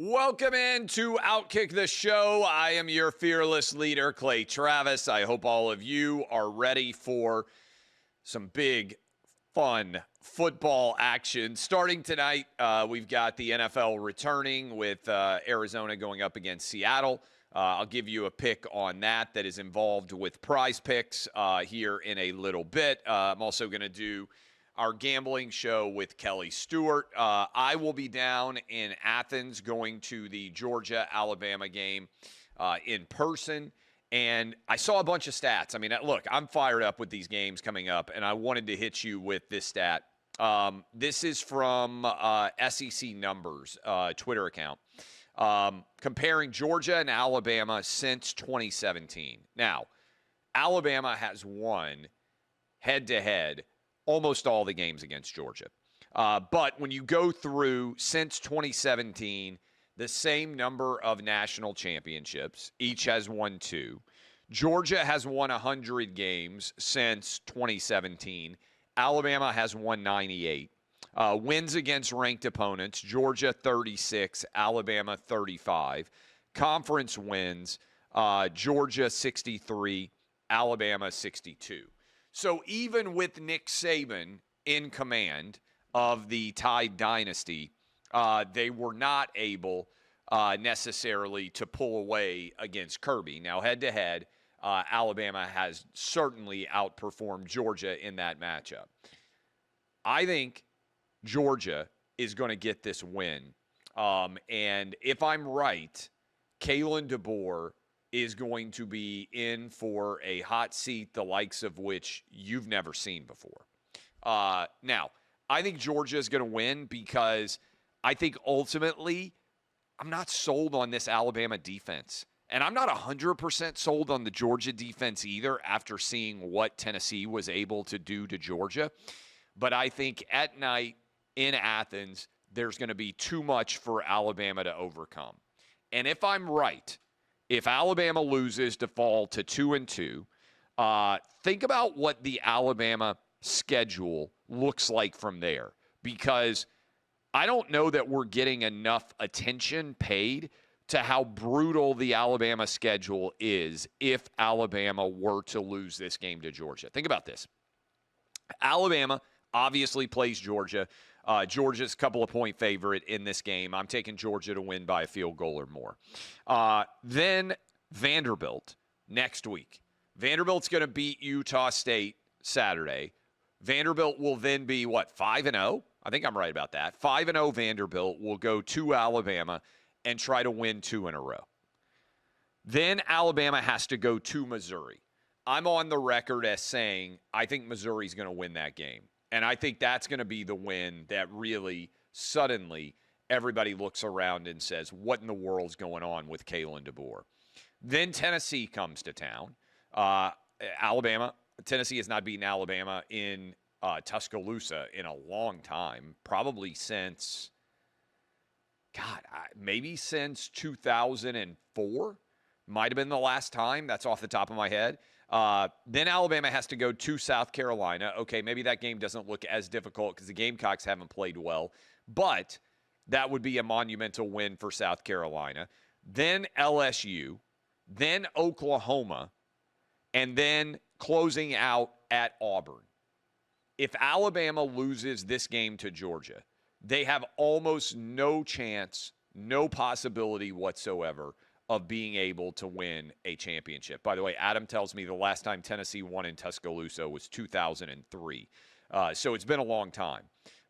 Welcome into OutKick the show. I am your fearless leader, Clay Travis. I hope all of you are ready for some big, fun football action. Starting tonight, we've got the NFL returning with Arizona going up against Seattle. I'll give you a pick on that is involved with Prize Picks here in a little bit. I'm also going to do our gambling show with Kelly Stewart. I will be down in Athens going to the Georgia-Alabama game in person. And I saw a bunch of stats. I mean, look, I'm fired up with these games coming up, and I wanted to hit you with this stat. This is from SEC Numbers Twitter account, comparing Georgia and Alabama since 2017. Now, Alabama has won head-to-head almost all the games against Georgia. But when you go through since 2017, the same number of national championships, each has won 2. Georgia has won 100 games since 2017. Alabama has won 98. Wins against ranked opponents, Georgia 36, Alabama 35. Conference wins, Georgia 63, Alabama 62. So even with Nick Saban in command of the Tide Dynasty, they were not able necessarily to pull away against Kirby. Now, head-to-head, Alabama has certainly outperformed Georgia in that matchup. I think Georgia is going to get this win. And if I'm right, Kalen DeBoer is going to be in for a hot seat, the likes of which you've never seen before. Now, I think Georgia is going to win because I think ultimately I'm not sold on this Alabama defense. And I'm not 100% sold on the Georgia defense either after seeing what Tennessee was able to do to Georgia. But I think at night in Athens, there's going to be too much for Alabama to overcome. And if I'm right, if Alabama loses to fall to 2-2, think about what the Alabama schedule looks like from there. Because I don't know that we're getting enough attention paid to how brutal the Alabama schedule is if Alabama were to lose this game to Georgia. Think about this. Alabama obviously plays Georgia. Georgia's a couple of point favorite in this game. I'm taking Georgia to win by a field goal or more. Then Vanderbilt next week. Vanderbilt's going to beat Utah State Saturday. Vanderbilt will then be, 5-0? I think I'm right about that. 5-0 Vanderbilt will go to Alabama and try to win 2 in a row. Then Alabama has to go to Missouri. I'm on the record as saying I think Missouri's going to win that game. And I think that's going to be the win that really suddenly everybody looks around and says, what in the world's going on with Kalen DeBoer? Then Tennessee comes to town. Tennessee has not beaten Alabama in Tuscaloosa in a long time, probably since, maybe since 2004. Might have been the last time. That's off the top of my head. Then Alabama has to go to South Carolina. Okay, maybe that game doesn't look as difficult because the Gamecocks haven't played well, but that would be a monumental win for South Carolina. Then LSU, then Oklahoma, and then closing out at Auburn. If Alabama loses this game to Georgia, they have almost no chance, no possibility whatsoever of being able to win a championship. By the way, Adam tells me the last time Tennessee won in Tuscaloosa was 2003. So it's been a long time.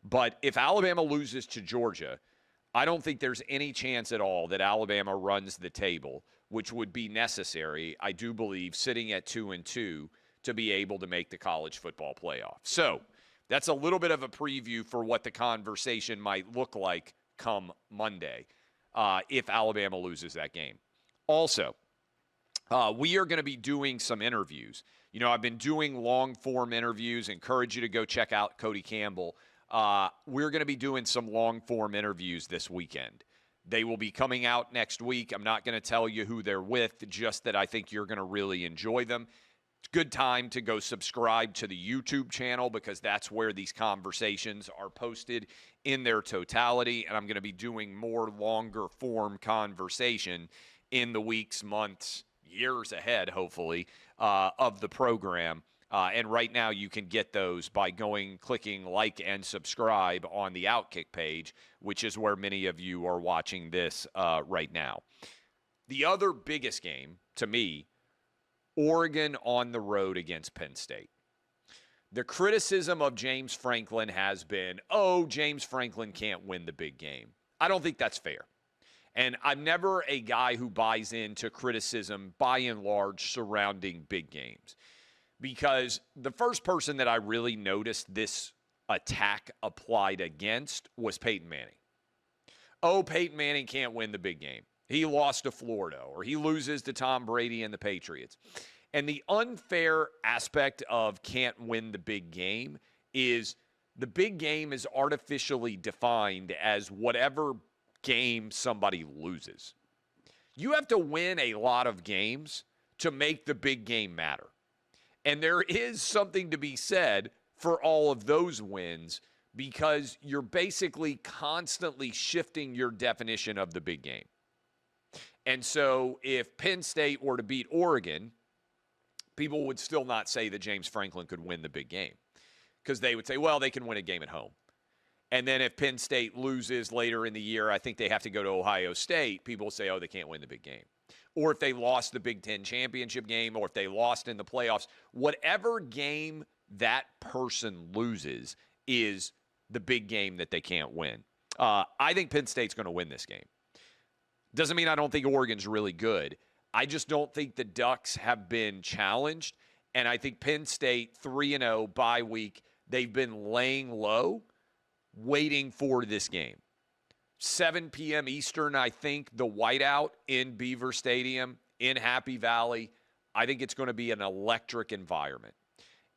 But if Alabama loses to Georgia, I don't think there's any chance at all that Alabama runs the table, which would be necessary, I do believe, sitting at 2-2 to be able to make the college football playoff. So that's a little bit of a preview for what the conversation might look like come Monday if Alabama loses that game. Also, we are going to be doing some interviews. You know, I've been doing long-form interviews. Encourage you to go check out Cody Campbell. We're going to be doing some long-form interviews this weekend. They will be coming out next week. I'm not going to tell you who they're with, just that I think you're going to really enjoy them. good time to go subscribe to the YouTube channel because that's where these conversations are posted in their totality. And I'm going to be doing more longer form conversation in the weeks, months, years ahead, hopefully, of the program. And right now you can get those by clicking like and subscribe on the OutKick page, which is where many of you are watching this right now. The other biggest game to me, Oregon on the road against Penn State. The criticism of James Franklin has been, James Franklin can't win the big game. I don't think that's fair. And I'm never a guy who buys into criticism, by and large, surrounding big games. Because the first person that I really noticed this attack applied against was Peyton Manning. Peyton Manning can't win the big game. He lost to Florida, or he loses to Tom Brady and the Patriots. And the unfair aspect of can't win the big game is the big game is artificially defined as whatever game somebody loses. You have to win a lot of games to make the big game matter. And there is something to be said for all of those wins because you're basically constantly shifting your definition of the big game. And so if Penn State were to beat Oregon, people would still not say that James Franklin could win the big game because they would say, well, they can win a game at home. And then if Penn State loses later in the year, I think they have to go to Ohio State, people will say, they can't win the big game. Or if they lost the Big Ten championship game, or if they lost in the playoffs, whatever game that person loses is the big game that they can't win. I think Penn State's going to win this game. Doesn't mean I don't think Oregon's really good. I just don't think the Ducks have been challenged. And I think Penn State, 3-0 bye week, they've been laying low, waiting for this game. 7 p.m. Eastern, I think, the whiteout in Beaver Stadium in Happy Valley. I think it's going to be an electric environment.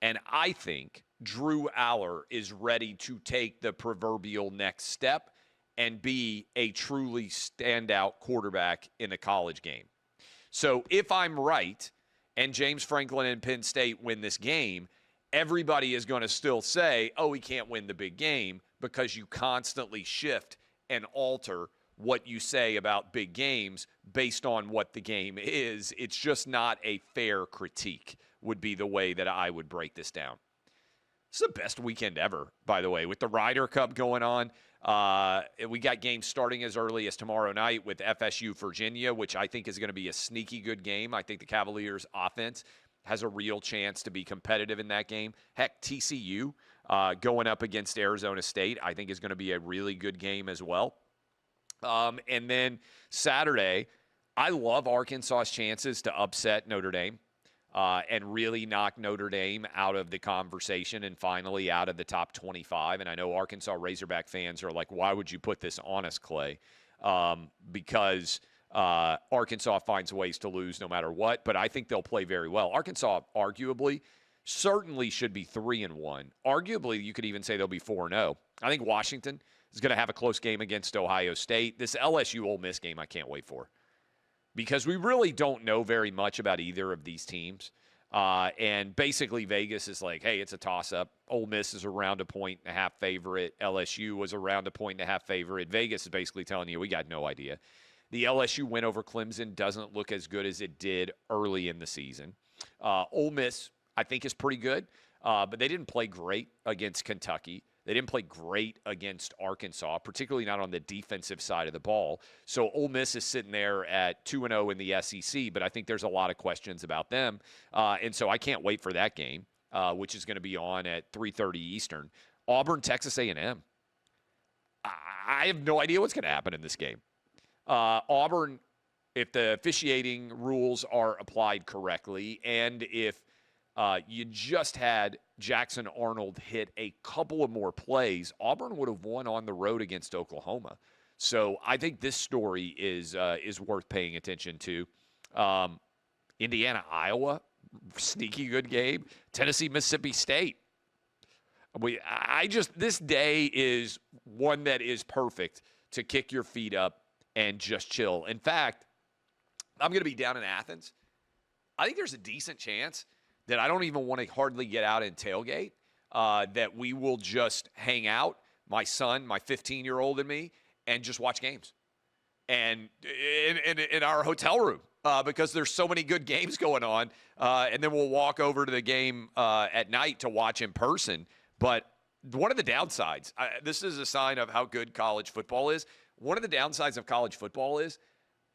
And I think Drew Aller is ready to take the proverbial next step and be a truly standout quarterback in a college game. So if I'm right and James Franklin and Penn State win this game, everybody is going to still say, he can't win the big game because you constantly shift and alter what you say about big games based on what the game is. It's just not a fair critique, would be the way that I would break this down. It's the best weekend ever, by the way, with the Ryder Cup going on. We got games starting as early as tomorrow night with FSU Virginia, which I think is going to be a sneaky good game. I think the Cavaliers' offense has a real chance to be competitive in that game. Heck, TCU going up against Arizona State, I think is going to be a really good game as well. And then Saturday, I love Arkansas's chances to upset Notre Dame. And really knock Notre Dame out of the conversation and finally out of the top 25. And I know Arkansas Razorback fans are like, why would you put this on us, Clay? Because Arkansas finds ways to lose no matter what. But I think they'll play very well. Arkansas, arguably, certainly should be 3-1. Arguably, you could even say they'll be 4-0. I think Washington is going to have a close game against Ohio State. This LSU Ole Miss game I can't wait for, because we really don't know very much about either of these teams. And basically Vegas is like, hey, it's a toss-up. Ole Miss is around a 1.5 favorite. LSU was around a 1.5 favorite. Vegas is basically telling you we got no idea. The LSU win over Clemson doesn't look as good as it did early in the season. Ole Miss, I think, is pretty good, but they didn't play great against Kentucky. They didn't play great against Arkansas, particularly not on the defensive side of the ball. So Ole Miss is sitting there at 2-0 in the SEC, but I think there's a lot of questions about them. And so I can't wait for that game, which is going to be on at 3:30 Eastern. Auburn, Texas A&M. I have no idea what's going to happen in this game. Auburn, if the officiating rules are applied correctly, and if you just had Jackson Arnold hit a couple of more plays, Auburn would have won on the road against Oklahoma. So I think this story is worth paying attention to. Indiana, Iowa, sneaky good game. Tennessee, Mississippi State. This day is one that is perfect to kick your feet up and just chill. In fact, I'm going to be down in Athens. I think there's a decent chance that I don't even want to hardly get out and tailgate, that we will just hang out, my son, my 15-year-old and me, and just watch games. And in our hotel room, because there's so many good games going on. And then we'll walk over to the game at night to watch in person. But one of the downsides, this is a sign of how good college football is. One of the downsides of college football is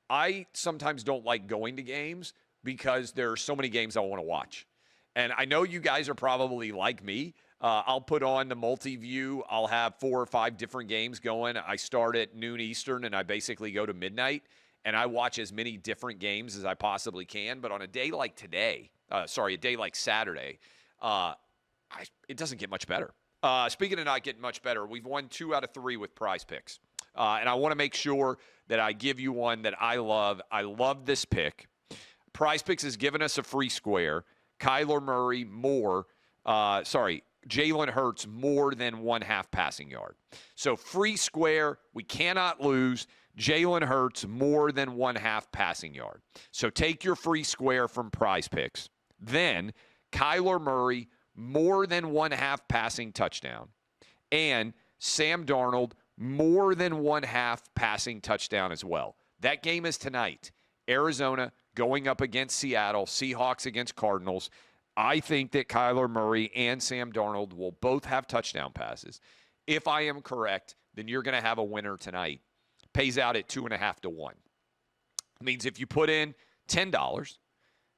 I sometimes don't like going to games because there are so many games I want to watch. And I know you guys are probably like me. I'll put on the multi-view. I'll have 4 or 5 different games going. I start at noon Eastern, and I basically go to midnight, and I watch as many different games as I possibly can. But on a day like today, a day like Saturday, it doesn't get much better. Speaking of not getting much better, we've won 2 out of 3 with Prize Picks. And I want to make sure that I give you one that I love. I love this pick. Prize Picks has given us a free square. Kyler Murray Jalen Hurts more than 1/2 passing yard. So free square, we cannot lose. Jalen Hurts more than 1/2 passing yard. So take your free square from Prize Picks. Then Kyler Murray more than 1/2 passing touchdown. And Sam Darnold more than 1/2 passing touchdown as well. That game is tonight. Arizona going up against Seattle, Seahawks against Cardinals. I think that Kyler Murray and Sam Darnold will both have touchdown passes. If I am correct, then you're going to have a winner tonight. Pays out at 2.5 to 1. It means if you put in $10,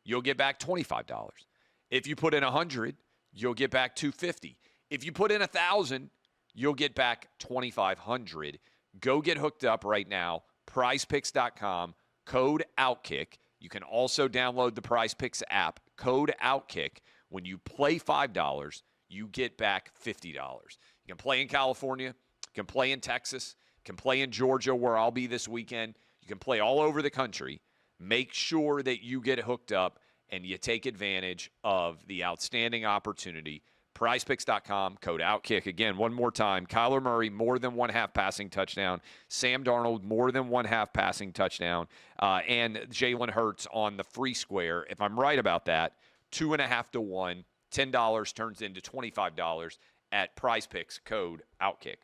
you'll get back $25. If you put in $100, you'll get back $250. If you put in $1,000, you'll get back $2,500. Go get hooked up right now. PrizePicks.com, code OutKick. You can also download the Prize Picks app, code OutKick. When you play $5, you get back $50. You can play in California, you can play in Texas, you can play in Georgia, where I'll be this weekend. You can play all over the country. Make sure that you get hooked up and you take advantage of the outstanding opportunity. PrizePicks.com, code OutKick. Again, one more time. Kyler Murray, more than 1/2 passing touchdown. Sam Darnold, more than 1/2 passing touchdown. And Jalen Hurts on the free square. If I'm right about that, 2.5 to 1. $10 turns into $25 at PrizePicks, code OutKick.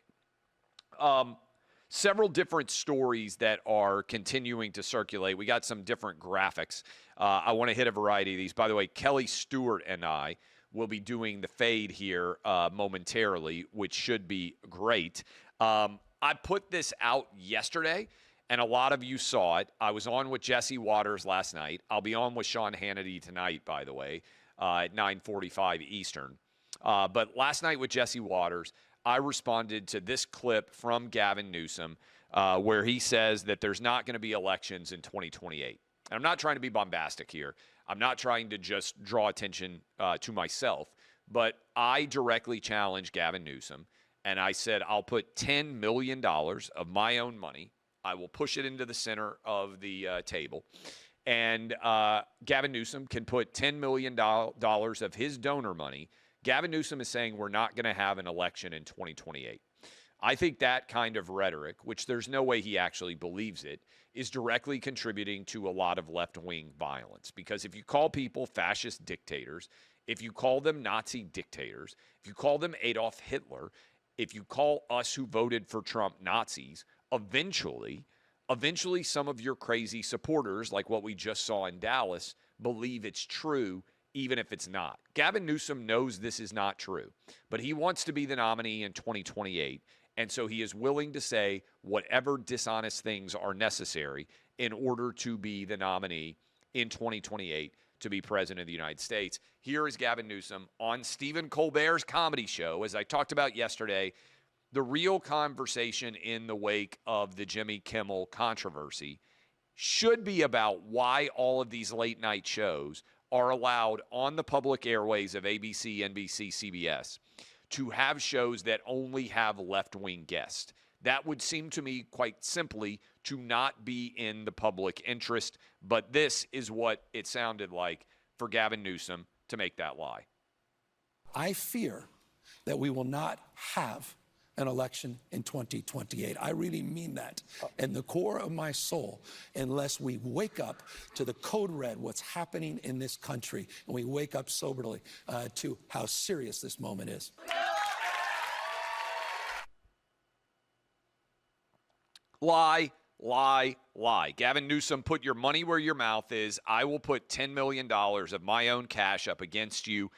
Several different stories that are continuing to circulate. We got some different graphics. I want to hit a variety of these. By the way, Kelly Stewart and I will be doing the fade here momentarily, which should be great. I put this out yesterday, and a lot of you saw it. I was on with Jesse Waters last night. I'll be on with Sean Hannity tonight, by the way, at 9:45 Eastern. But last night with Jesse Waters, I responded to this clip from Gavin Newsom where he says that there's not going to be elections in 2028. And I'm not trying to be bombastic here. I'm not trying to just draw attention to myself, but I directly challenged Gavin Newsom, and I said I'll put $10 million of my own money. I will push it into the center of the table, and Gavin Newsom can put $10 million of his donor money. Gavin Newsom is saying we're not going to have an election in 2028. I think that kind of rhetoric, which there's no way he actually believes it, is directly contributing to a lot of left-wing violence. Because if you call people fascist dictators, if you call them Nazi dictators, if you call them Adolf Hitler, if you call us who voted for Trump Nazis, eventually some of your crazy supporters, like what we just saw in Dallas, believe it's true, even if it's not. Gavin Newsom knows this is not true, but he wants to be the nominee in 2028. And so he is willing to say whatever dishonest things are necessary in order to be the nominee in 2028 to be president of the United States. Here is Gavin Newsom on Stephen Colbert's comedy show. As I talked about yesterday, the real conversation in the wake of the Jimmy Kimmel controversy should be about why all of these late night shows are allowed on the public airways of ABC, NBC, CBS to have shows that only have left-wing guests. That would seem to me quite simply to not be in the public interest, but this is what it sounded like for Gavin Newsom to make that lie. I fear that we will not have an election in 2028. I really mean that in the core of my soul, unless we wake up to the code red, what's happening in this country, and we wake up soberly to how serious this moment is. Lie, lie, lie. Gavin Newsom, put your money where your mouth is. I will put $10 million of my own cash up against you.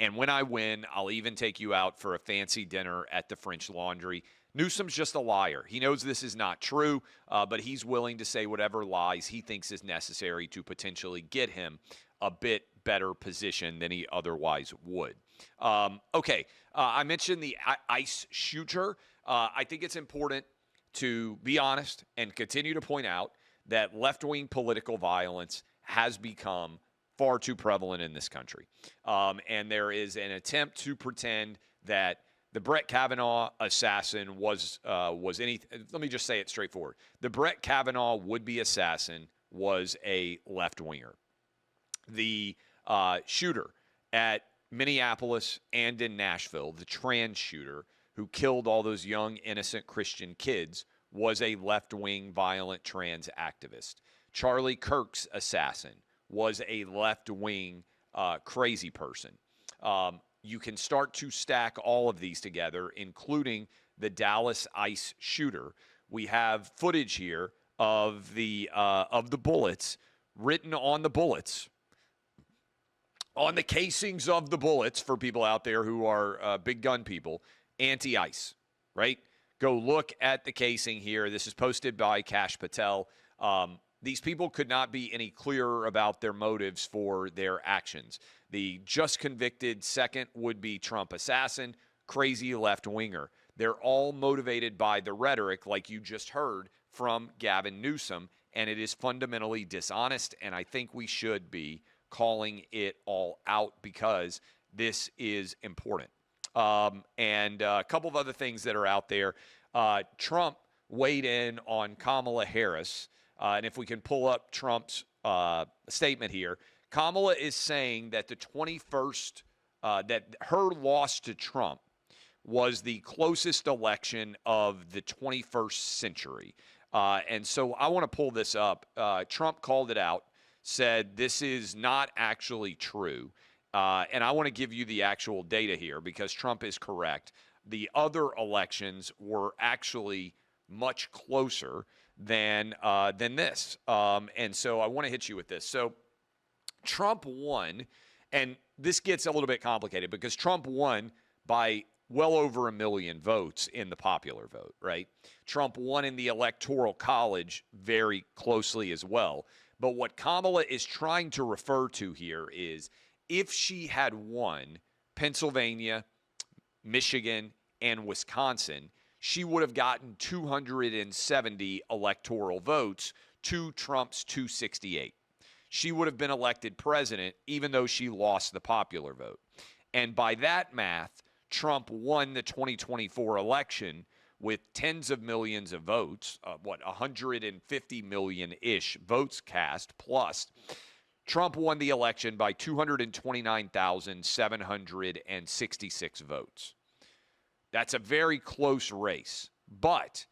And when I win, I'll even take you out for a fancy dinner at the French Laundry. Newsom's just a liar. He knows this is not true, but he's willing to say whatever lies he thinks is necessary to potentially get him a bit better position than he otherwise would. I mentioned the ICE shooter. I think it's important to be honest and continue to point out that left-wing political violence has become far too prevalent in this country. And there is an attempt to pretend that the Brett Kavanaugh assassin was anything. Let me just say it straightforward. The Brett Kavanaugh would-be assassin was a left-winger. The shooter at Minneapolis and in Nashville, the trans shooter who killed all those young, innocent Christian kids, was a left-wing violent trans activist. Charlie Kirk's assassin was a left-wing crazy person. You can start to stack all of these together, including the Dallas ICE shooter. We have footage here of the bullets written on the bullets, on the casings of the bullets, for people out there who are big gun people, anti-ICE, right? Go look at the casing here. This is posted by Kash Patel. These people could not be any clearer about their motives for their actions. The just convicted second would-be Trump assassin, crazy left-winger. They're all motivated by the rhetoric, like you just heard from Gavin Newsom, and it is fundamentally dishonest, and I think we should be calling it all out because this is important. And a couple of other things that are out there. Trump weighed in on Kamala Harris. And if we can pull up Trump's statement here, Kamala is saying that the 21st, that her loss to Trump was the closest election of the 21st century. And so I want to pull this up. Trump called it out, said this is not actually true. And I want to give you the actual data here because Trump is correct. The other elections were actually much closer than this. And so I want to hit you with this. So Trump won, and this gets a little bit complicated because Trump won by well over 1 million votes in the popular vote, right? Trump won in the Electoral College very closely as well. But what Kamala is trying to refer to here is if she had won Pennsylvania, Michigan, and Wisconsin, she would have gotten 270 electoral votes to Trump's 268. She would have been elected president even though she lost the popular vote. And by that math, Trump won the 2024 election with tens of millions of votes, 150 million-ish votes cast plus. Trump won the election by 229,766 votes. That's a very close race. But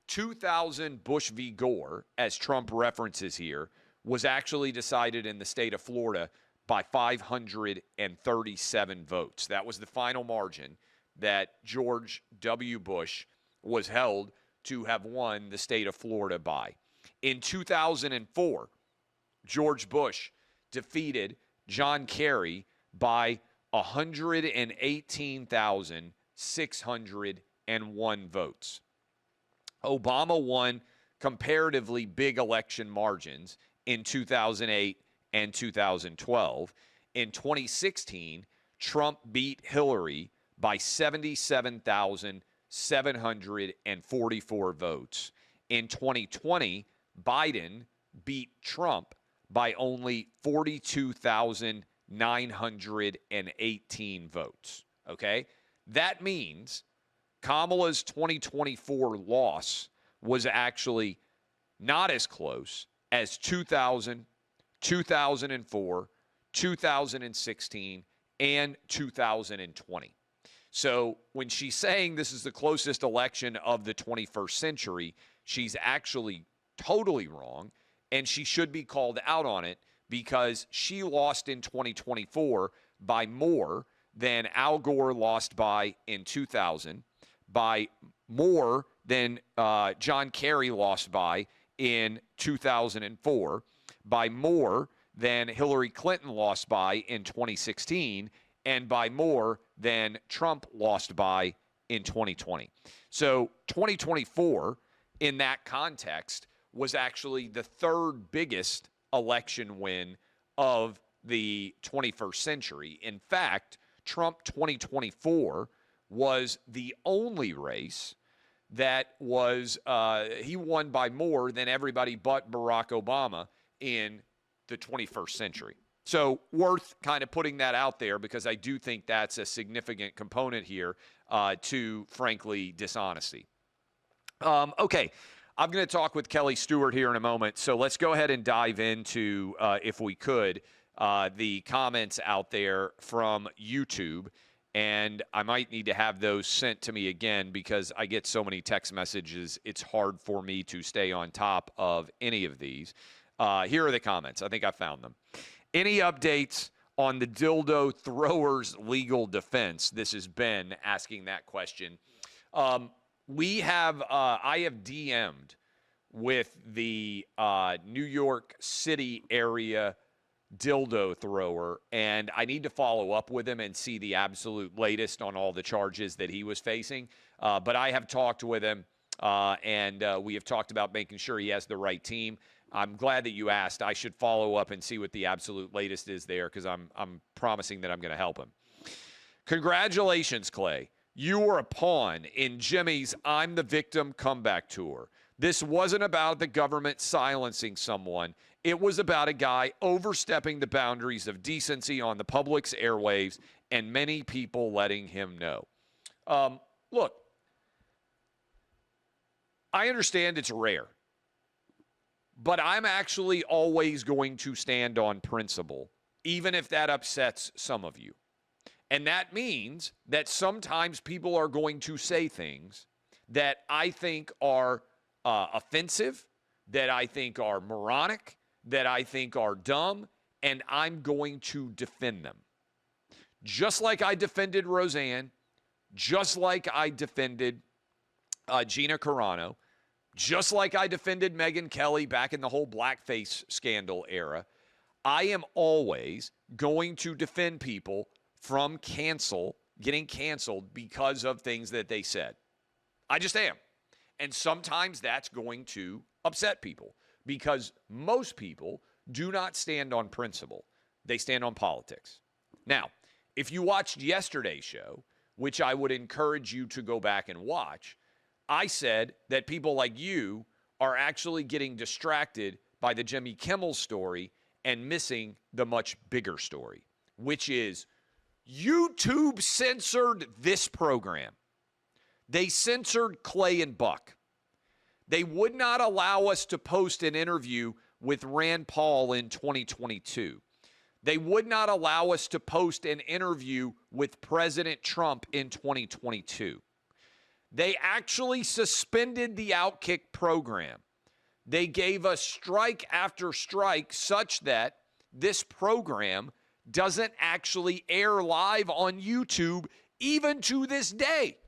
2000 Bush v. Gore, as Trump references here, was actually decided in the state of Florida by 537 votes. That was the final margin that George W. Bush was held to have won the state of Florida by. In 2004, George Bush defeated John Kerry by 118,601 votes. Obama won comparatively big election margins in 2008 and 2012. In 2016, Trump beat Hillary by 77,744 votes. In 2020, Biden beat Trump by only 42,918 votes. Okay? That means Kamala's 2024 loss was actually not as close as 2000, 2004, 2016, and 2020. So when she's saying this is the closest election of the 21st century, she's actually totally wrong, and she should be called out on it because she lost in 2024 by more than Al Gore lost by in 2000, by more than John Kerry lost by in 2004, by more than Hillary Clinton lost by in 2016, and by more than Trump lost by in 2020. So 2024, in that context, was actually the third biggest election win of the 21st century. In fact, Trump 2024 was the only race that was, he won by more than everybody but Barack Obama in the 21st century. So worth kind of putting that out there because I do think that's a significant component here to, frankly, dishonesty. Okay, I'm going to talk with Kelly Stewart here in a moment. So let's go ahead and dive into, if we could, the comments out there from YouTube. And I might need to have those sent to me again because I get so many text messages, it's hard for me to stay on top of any of these. Here are the comments. I think I found them. Any updates on the dildo throwers' legal defense? This is Ben asking that question. I have DM'd with the New York City area dildo thrower, and I need to follow up with him and see the absolute latest on all the charges that he was facing. But I have talked with him, and we have talked about making sure he has the right team. I'm glad that you asked. I should follow up and see what the absolute latest is there because I'm promising that I'm going to help him. Congratulations, Clay. You were a pawn in Jimmy's I'm the Victim comeback tour. This wasn't about the government silencing someone. It was about a guy overstepping the boundaries of decency on the public's airwaves and many people letting him know. Look, I understand it's rare, but I'm actually always going to stand on principle, even if that upsets some of you. And that means that sometimes people are going to say things that I think are offensive, that I think are moronic, that I think are dumb, and I'm going to defend them. Just like I defended Roseanne, just like I defended Gina Carano, just like I defended Megyn Kelly back in the whole blackface scandal era, I am always going to defend people from getting canceled because of things that they said. I just am. And sometimes that's going to upset people because most people do not stand on principle. They stand on politics. Now, if you watched yesterday's show, which I would encourage you to go back and watch, I said that people like you are actually getting distracted by the Jimmy Kimmel story and missing the much bigger story, which is YouTube censored this program. They censored Clay and Buck. They would not allow us to post an interview with Rand Paul in 2022. They would not allow us to post an interview with President Trump in 2022. They actually suspended the OutKick program. They gave us strike after strike such that this program doesn't actually air live on YouTube even to this day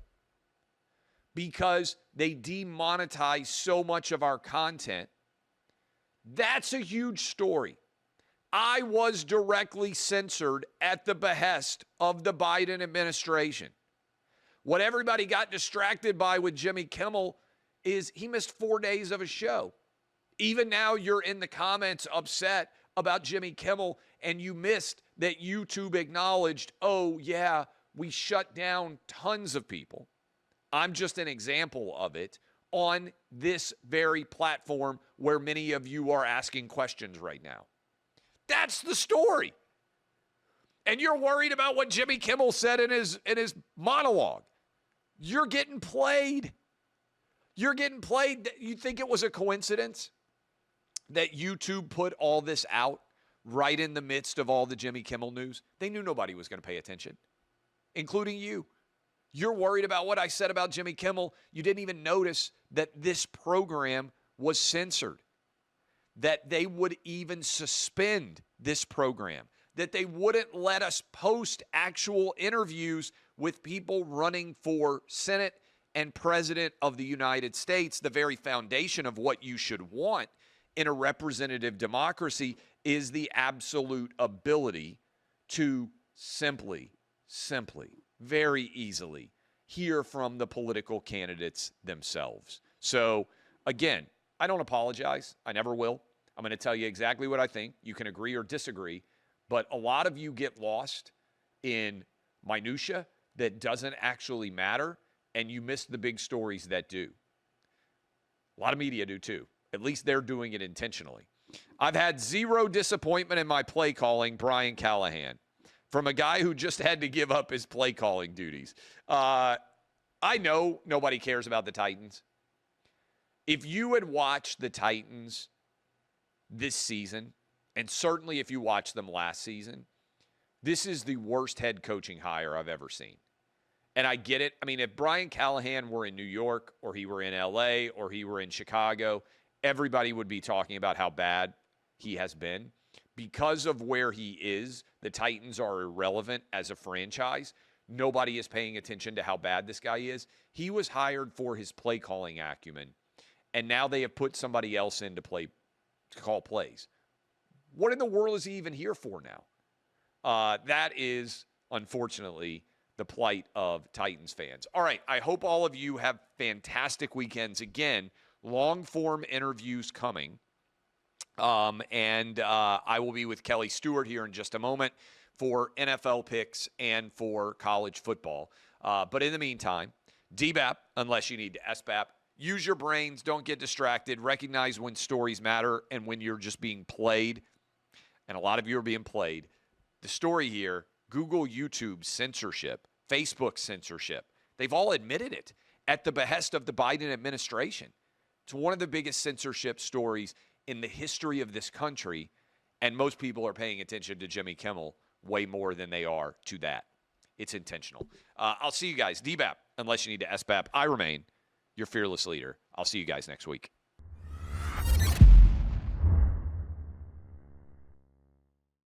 because they demonetize so much of our content. That's a huge story. I was directly censored at the behest of the Biden administration. What everybody got distracted by with Jimmy Kimmel is he missed 4 days of a show. Even now you're in the comments upset about Jimmy Kimmel and you missed that YouTube acknowledged, oh yeah, we shut down tons of people. I'm just an example of it on this very platform where many of you are asking questions right now. That's the story. And you're worried about what Jimmy Kimmel said in his monologue. You're getting played. You're getting played. You think it was a coincidence that YouTube put all this out right in the midst of all the Jimmy Kimmel news? They knew nobody was going to pay attention, including you. You're worried about what I said about Jimmy Kimmel. You didn't even notice that this program was censored, that they would even suspend this program, that they wouldn't let us post actual interviews with people running for Senate and President of the United States. The very foundation of what you should want in a representative democracy is the absolute ability to simply, very easily hear from the political candidates themselves. So, again, I don't apologize. I never will. I'm going to tell you exactly what I think. You can agree or disagree, but a lot of you get lost in minutia that doesn't actually matter, and you miss the big stories that do. A lot of media do too. At least they're doing it intentionally. I've had zero disappointment in my play calling, Brian Callahan, from a guy who just had to give up his play calling duties. I know nobody cares about the Titans. If you had watched the Titans this season, and certainly if you watched them last season, this is the worst head coaching hire I've ever seen. And I get it. I mean, if Brian Callahan were in New York or he were in LA or he were in Chicago, everybody would be talking about how bad he has been. Because of where he is, the Titans are irrelevant as a franchise. Nobody is paying attention to how bad this guy is. He was hired for his play calling acumen, and now they have put somebody else in to call plays. What in the world is he even here for now? That is, unfortunately, the plight of Titans fans. All right, I hope all of you have fantastic weekends. Again, long-form interviews coming. I will be with Kelly Stewart here in just a moment for NFL picks and for college football. But in the meantime, DBAP, unless you need to SBAP, use your brains, don't get distracted, recognize when stories matter and when you're just being played. And a lot of you are being played. The story here, Google, YouTube censorship, Facebook censorship. They've all admitted it at the behest of the Biden administration. It's one of the biggest censorship stories in the history of this country, and most people are paying attention to Jimmy Kimmel way more than they are to that. It's intentional. I'll see you guys. DBAP, unless you need to SBAP. I remain your fearless leader. I'll see you guys next week.